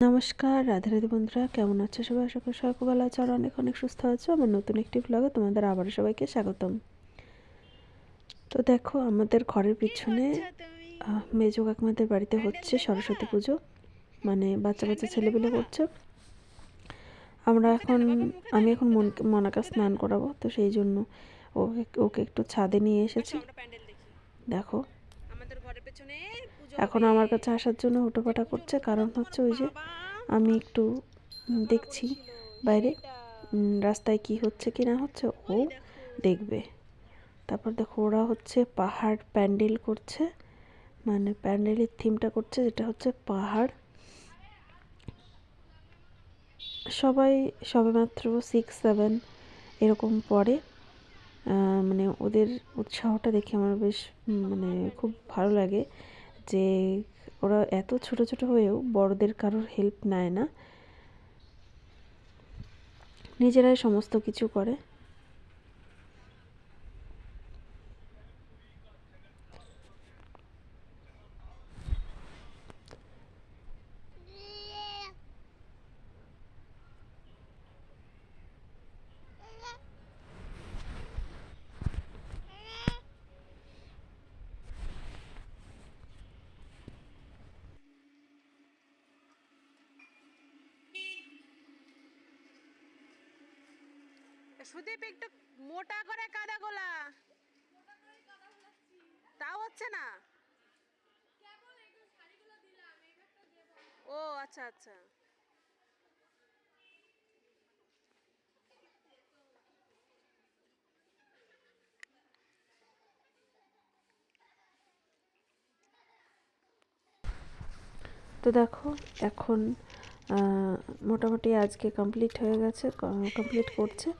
নমস্কার, রাধে রাধে বন্ধুরা, কেমন আছো সবাই? আশা করি সবাই খুব ভালো আছো আর অনেক অনেক সুস্থ আছো। আমার নতুন একটি ব্লগে তোমাদের আবারও সবাইকে স্বাগতম। তো দেখো, আমাদের ঘরের পিছনে মেজো কাকিমাদের বাড়িতে হচ্ছে সরস্বতী পুজো, মানে বাচ্চা বাচ্চা ছেলেপিলে করছে। আমি এখন মনাকে স্নান করাবো, তো সেই জন্য ওকে একটু ছাদে নিয়ে এসেছি। দেখো, এখন আমার কাছে আসার জন্য হুটোপাটা করছে, কারণ হচ্ছে ওই যে আমি একটু দেখছি বাইরে রাস্তায় কি হচ্ছে কি না হচ্ছে, ও দেখবে। তারপর দেখো, ওরা হচ্ছে পাহাড় প্যান্ডেল করছে, মানে প্যান্ডেলের থিমটা করছে, যেটা হচ্ছে পাহাড়। সবাই সবেমাত্র 6-7 এরকম পড়ে। মানে ওদের উৎসাহটা দেখে আমার বেশ মানে খুব ভালো লাগে যে ওরা এত ছোট ছোট হয়েও বড়দের কারোর হেল্প নেয় না, নিজেরাই সমস্ত কিছু করে। সুদীপ, একটু মোটা করে কাদা গোলা, তাও হচ্ছে না। ও আচ্ছা আচ্ছা। তো দেখো, এখন মোটামুটি আজকে কমপ্লিট হয়ে গেছে, কমপ্লিট করছে।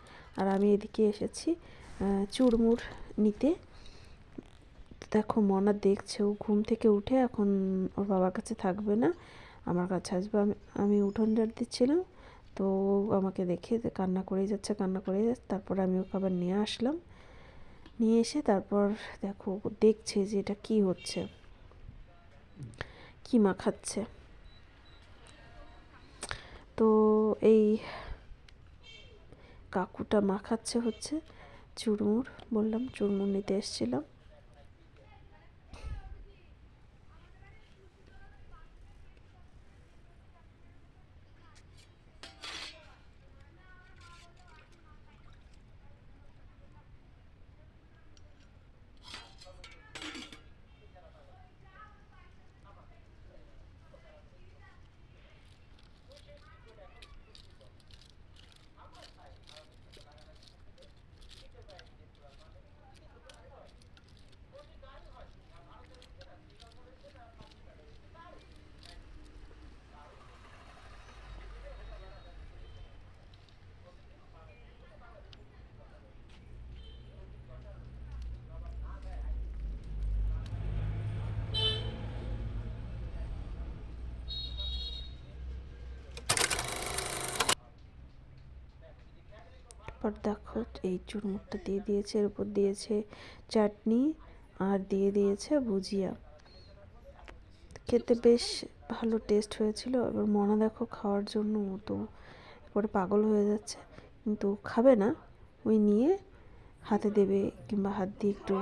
আর আমি এদিকে এসেছি চুড়মুড় নিতে। দেখো, মনা দেখছে, ও ঘুম থেকে উঠে এখন ওর বাবার কাছে থাকবে না, আমার কাছে আসবে। আমি উঠোন ঝাড় দিচ্ছিলাম, তো আমাকে দেখে কান্না করেই যাচ্ছে, কান্না করেই যাচ্ছে। তারপর আমি ওকে আবার নিয়ে আসলাম, নিয়ে এসে তারপর দেখো দেখছে যে এটা কি হচ্ছে, কি মাখাচ্ছে। তো এই কাকুটা মাখাচ্ছে হচ্ছে চুরমুর, বললাম চুরমুর নিতে এসেছিলাম। তারপর দেখো, এই চুরমুরটা দিয়ে দিয়েছে, এর উপর দিয়েছে চাটনি আর দিয়ে দিয়েছে ভুজিয়া। খেতে বেশ ভালো টেস্ট হয়েছিল। এবার মনা দেখো খাওয়ার জন্য ও তো পরে পাগল হয়ে যাচ্ছে, কিন্তু খাবে না। ওই নিয়ে হাতে দেবে কিংবা হাত দিয়ে একটু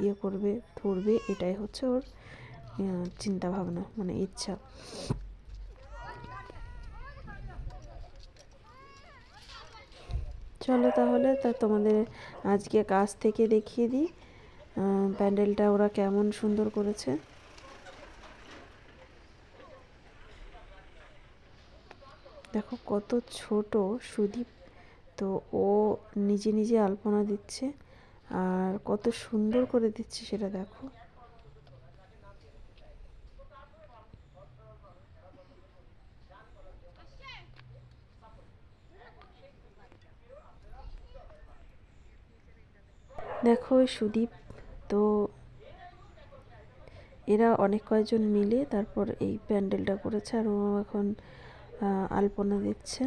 ইয়ে করবে, ধরবে, এটাই হচ্ছে ওর চিন্তা ভাবনা, মানে ইচ্ছা। চলো তাহলে, তোমাদের আজকে কাছ থেকে দেখিয়ে দিই প্যান্ডেলটা ওরা কেমন সুন্দর করেছে। দেখো কত ছোট সুদীপ, তো ও নিজে নিজে আলপনা দিচ্ছে আর কত সুন্দর করে দিচ্ছে সেটা দেখো। দেখো ওই সুদীপ, তো এরা অনেক কয়েকজন মিলে তারপর এই প্যান্ডেলটা করেছে, আর ও এখন আলপনা দিচ্ছে।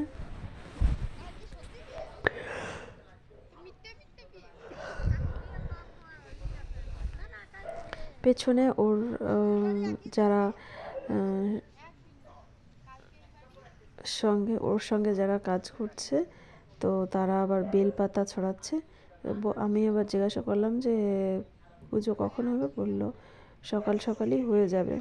পেছনে ওর যারা ওর সঙ্গে যারা কাজ করছে, তো তারা আবার বেলপাতা ছড়াচ্ছে। আমি আবার জিজ্ঞাসা করলাম যে পুজো কখন হবে, বললো সকাল সকালই হয়ে যাবে।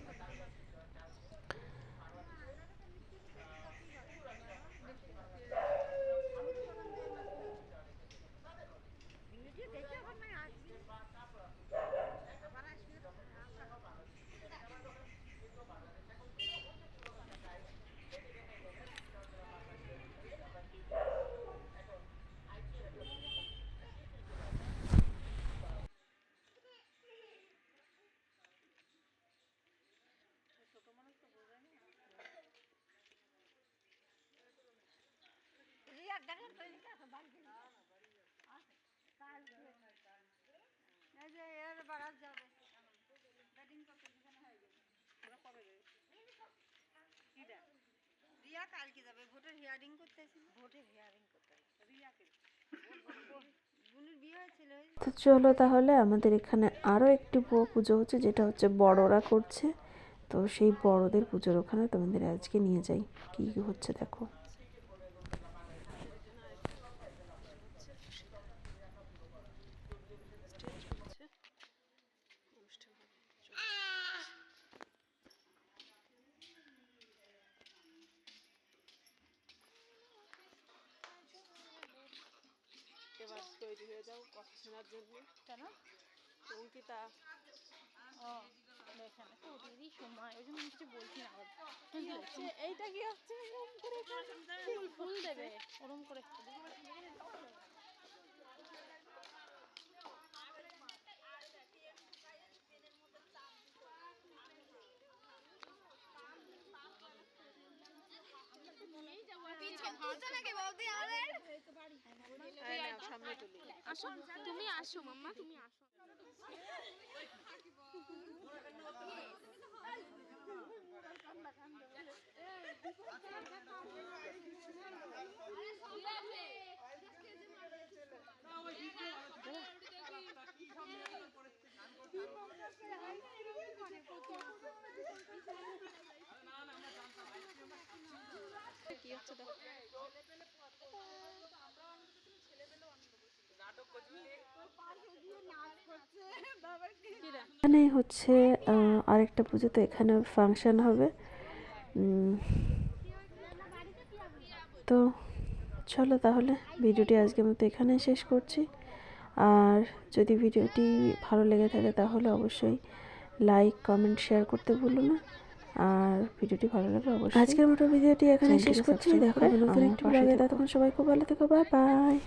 তো চলো তাহলে, আমাদের এখানে আরও একটি পুজো হচ্ছে, যেটা হচ্ছে বড়রা করছে। তো সেই বড়দের পুজোর ওখানে তোমাদের আজকে নিয়ে যাই, কি কি হচ্ছে দেখো। এবার তৈরি হয়ে যাও কথা শোনার জন্য। কেন? অঙ্কিতা এখানে তো ওদেরই সময়, ওই জন্য কিছু বলছি না। এইটা কি হচ্ছে? ফুল দেবে ওরম করে। সামনে তুলি। আসো, তুমি আসো মাম্মা, তুমি আসো। কি হচ্ছে দেখো। এখানে হচ্ছে আরেকটা পুজো, তো এখানে ফাংশন হবে। তো চলো তাহলে, ভিডিওটি আজকের মতো এখানে শেষ করছি। আর যদি ভিডিওটি ভালো লেগে থাকে তাহলে অবশ্যই লাইক, কমেন্ট, শেয়ার করতে ভুলো না। আর ভিডিওটি ভালো লাগলে অবশ্যই, আজকের মতো ভিডিওটি এখানে শেষ করছি। দেখা হবে নতুন একটি ব্লগে। ততক্ষণ সবাই খুব ভালো থেকো, বাই বাই।